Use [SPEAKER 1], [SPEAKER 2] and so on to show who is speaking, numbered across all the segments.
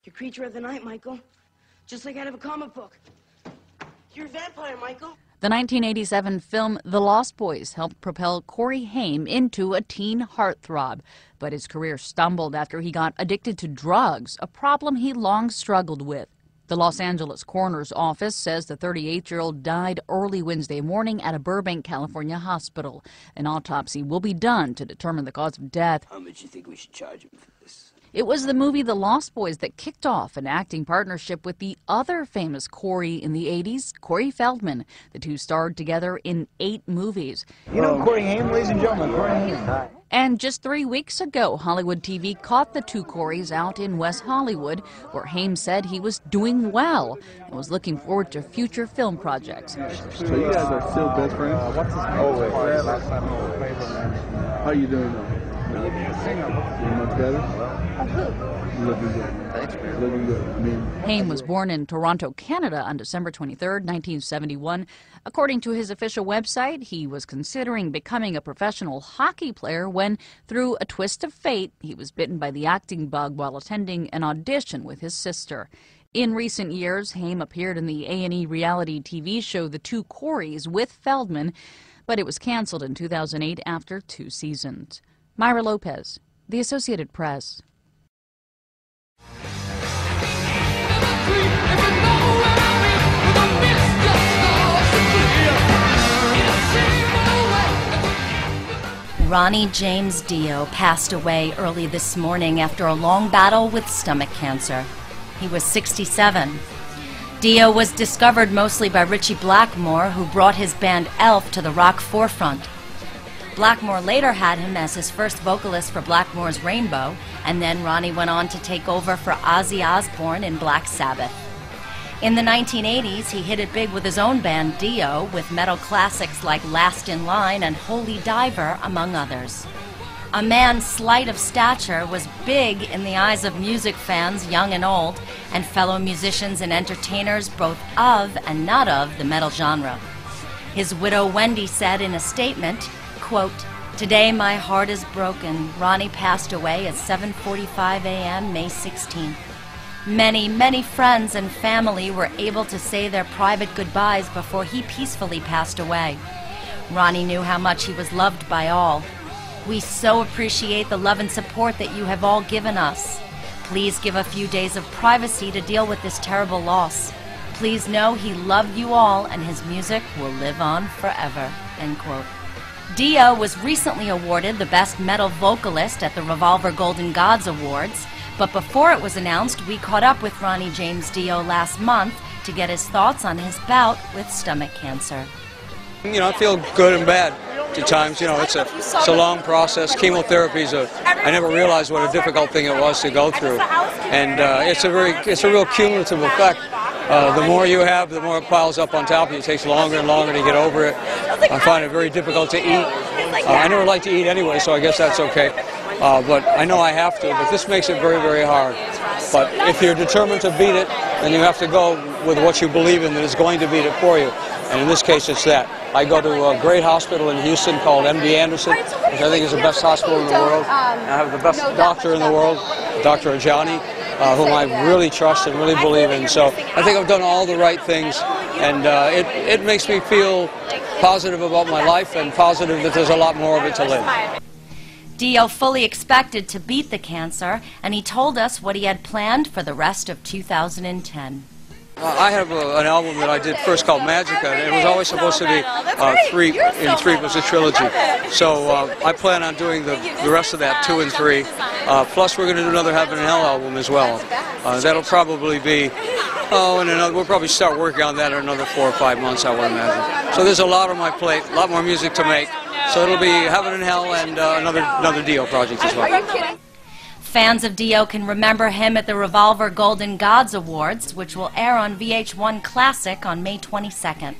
[SPEAKER 1] You're a creature of the night, Michael. Just like out of a comic book. You're a vampire, Michael.
[SPEAKER 2] The 1987 film The Lost Boys helped propel Corey Haim into a teen heartthrob, but his career stumbled after he got addicted to drugs, a problem he long struggled with. The Los Angeles coroner's office says the 38-year-old died early Wednesday morning at a Burbank, California hospital. An autopsy will be done to determine the cause of death.
[SPEAKER 3] How much do you think we should charge him for this?
[SPEAKER 2] It was the movie The Lost Boys that kicked off an acting partnership with the other famous Corey in the 80s, Corey Feldman. The two starred together in 8 movies.
[SPEAKER 4] You know Corey Haim, ladies and gentlemen, Corey Haim.
[SPEAKER 2] And just 3 weeks ago, Hollywood TV caught the two Coreys out in West Hollywood, where Haim said he was doing well and was looking forward to future film projects.
[SPEAKER 5] So you guys are still best friends?
[SPEAKER 4] What's his name? Always.
[SPEAKER 5] How you doing now? You much better? Looking good.
[SPEAKER 4] Thanks, man.
[SPEAKER 5] Looking good.
[SPEAKER 2] Haim was born in Toronto, Canada on December 23, 1971. According to his official website, he was considering becoming a professional hockey player when, through a twist of fate, he was bitten by the acting bug while attending an audition with his sister. In recent years, Haim appeared in the A&E reality TV show The Two Coreys with Feldman, but it was canceled in 2008 after 2 seasons. Myra Lopez, The Associated Press.
[SPEAKER 6] Ronnie James Dio passed away early this morning after a long battle with stomach cancer. He was 67. Dio was discovered mostly by Ritchie Blackmore, who brought his band Elf to the rock forefront. Blackmore later had him as his first vocalist for Blackmore's Rainbow, and then Ronnie went on to take over for Ozzy Osbourne in Black Sabbath. In the 1980s, he hit it big with his own band Dio, with metal classics like Last in Line and Holy Diver, among others. A man slight of stature, was big in the eyes of music fans, young and old, and fellow musicians and entertainers both of and not of the metal genre. His widow Wendy said in a statement, quote, "Today my heart is broken. Ronnie passed away at 7:45 a.m. May 16th. Many, many friends and family were able to say their private goodbyes before he peacefully passed away. Ronnie knew how much he was loved by all. We so appreciate the love and support that you have all given us. Please give a few days of privacy to deal with this terrible loss. Please know he loved you all and his music will live on forever." End quote. Dio was recently awarded the Best Metal Vocalist at the Revolver Golden Gods Awards, but before it was announced, we caught up with Ronnie James Dio last month to get his thoughts on his bout with stomach cancer.
[SPEAKER 7] You know, I feel good and bad at times. You know, it's a long process. Chemotherapy I never realized what a difficult thing it was to go through, and it's a real cumulative effect. The more you have, the more it piles up on top of you. It takes longer and longer to get over it. I find it very difficult to eat. I never like to eat anyway, so I guess that's okay. But I know I have to, but this makes it very, very hard. But if you're determined to beat it, then you have to go with what you believe in that is going to beat it for you. And in this case, it's that. I go to a great hospital in Houston called MD Anderson, which I think is the best hospital in the world. I have the best doctor in the world, Dr. Ajani, whom I really trust and really believe in. So I think I've done all the right things, and it makes me feel positive about my life and positive that there's a lot more of it to live.
[SPEAKER 6] Dio fully expected to beat the cancer, and he told us what he had planned for the rest of 2010.
[SPEAKER 7] I have an album that I did first called Magica, and it was always supposed to be 3 in 3. It was a trilogy. So I plan on doing the rest of that 2 and 3. Plus we're going to do another Heaven and Hell album as well. That'll probably be, we'll probably start working on that in another 4 or 5 months, I would imagine. So there's a lot on my plate, a lot more music to make. So it'll be Heaven and Hell and another Dio project as well.
[SPEAKER 6] Fans of Dio can remember him at the Revolver Golden Gods Awards, which will air on VH1 Classic on May 22nd.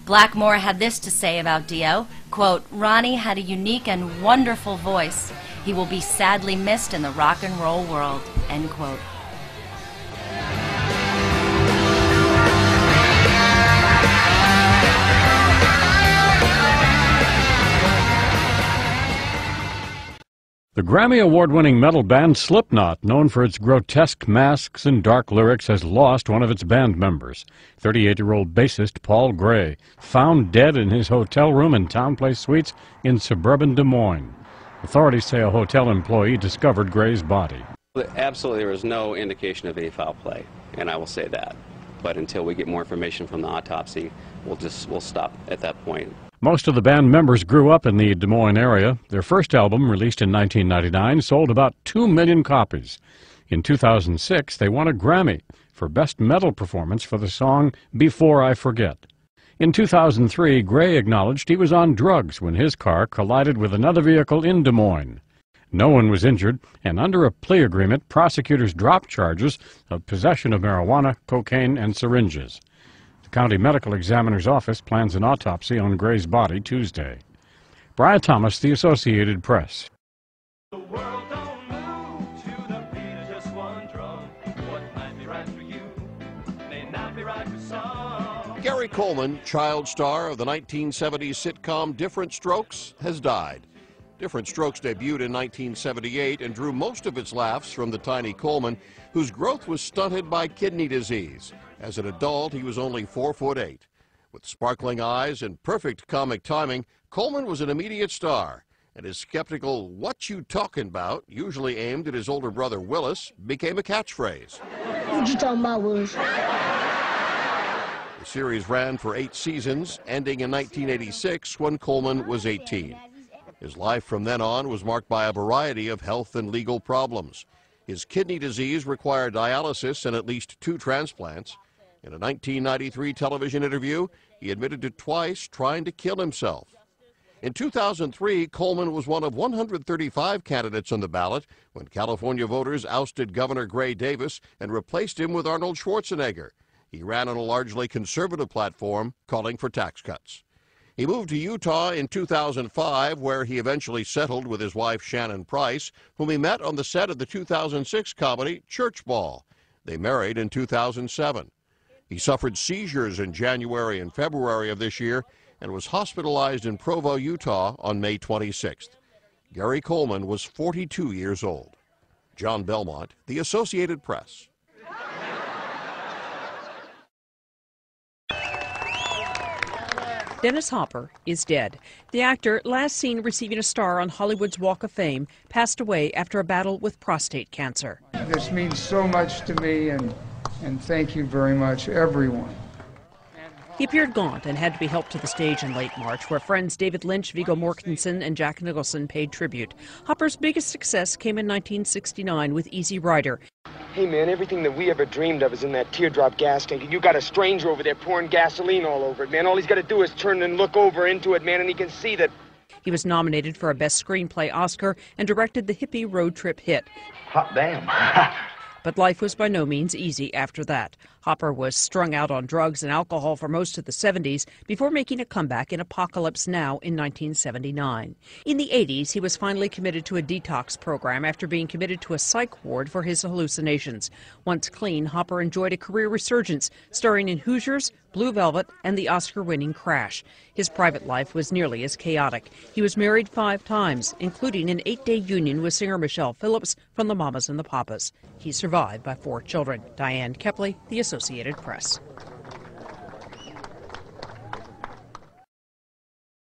[SPEAKER 6] Blackmore had this to say about Dio, quote, "Ronnie had a unique and wonderful voice. He will be sadly missed in the rock and roll world," end quote.
[SPEAKER 8] The Grammy Award-winning metal band Slipknot, known for its grotesque masks and dark lyrics, has lost one of its band members. 38-year-old bassist Paul Gray, found dead in his hotel room in Town Place Suites in suburban Des Moines. Authorities say a hotel employee discovered Gray's body.
[SPEAKER 9] Absolutely, there was no indication of any foul play, and I will say that. But until we get more information from the autopsy, we'll stop at that point.
[SPEAKER 8] Most of the band members grew up in the Des Moines area. Their first album, released in 1999, sold about 2 million copies. In 2006, they won a Grammy for Best Metal Performance for the song Before I Forget. In 2003, Gray acknowledged he was on drugs when his car collided with another vehicle in Des Moines. No one was injured, and under a plea agreement, prosecutors dropped charges of possession of marijuana, cocaine, and syringes. The county medical examiner's office plans an autopsy on Gray's body Tuesday. Brian Thomas, The Associated Press.
[SPEAKER 10] The world don't move to the beat of just one drum. What might be right for you may not be right for some.
[SPEAKER 11] Gary Coleman, child star of the 1970s sitcom Different Strokes, has died. Different Strokes debuted in 1978 and drew most of its laughs from the tiny Coleman, whose growth was stunted by kidney disease. As an adult, he was only 4'8". With sparkling eyes and perfect comic timing, Coleman was an immediate star, and his skeptical "what you talking about," usually aimed at his older brother Willis, became a catchphrase.
[SPEAKER 12] What you talking about, Willis?
[SPEAKER 11] The series ran for 8 seasons, ending in 1986 when Coleman was 18. His life from then on was marked by a variety of health and legal problems. His kidney disease required dialysis and at least 2 transplants. In a 1993 television interview, he admitted to twice trying to kill himself. In 2003, Coleman was one of 135 candidates on the ballot when California voters ousted Governor Gray Davis and replaced him with Arnold Schwarzenegger. He ran on a largely conservative platform calling for tax cuts. He moved to Utah in 2005, where he eventually settled with his wife Shannon Price, whom he met on the set of the 2006 comedy Church Ball. They married in 2007. He suffered seizures in January and February of this year and was hospitalized in Provo, Utah on May 26th. Gary Coleman was 42 years old. John Belmont, The Associated Press.
[SPEAKER 13] Dennis Hopper is dead. The actor, last seen receiving a star on Hollywood's Walk of Fame, passed away after a battle with prostate cancer.
[SPEAKER 5] This means so much to me, and thank you very much, everyone.
[SPEAKER 13] He appeared gaunt and had to be helped to the stage in late March, where friends David Lynch, Viggo Mortensen, and Jack Nicholson paid tribute. Hopper's biggest success came in 1969 with Easy Rider.
[SPEAKER 14] Hey, man, everything that we ever dreamed of is in that teardrop gas tank, and you got a stranger over there pouring gasoline all over it, man. All he's got to do is turn and look over into it, man, and he can see that.
[SPEAKER 13] He was nominated for a Best Screenplay Oscar and directed the hippie road trip hit.
[SPEAKER 14] Hot damn.
[SPEAKER 13] But life was by no means easy after that. Hopper was strung out on drugs and alcohol for most of the 70s before making a comeback in Apocalypse Now in 1979. In the 80s, he was finally committed to a detox program after being committed to a psych ward for his hallucinations. Once clean, Hopper enjoyed a career resurgence, starring in Hoosiers, Blue Velvet, and the Oscar-winning Crash. His private life was nearly as chaotic. He was married 5 times, including an 8-day union with singer Michelle Phillips from the Mamas and the Papas. He's survived by 4 children. Diane Kepley, The Associated Press.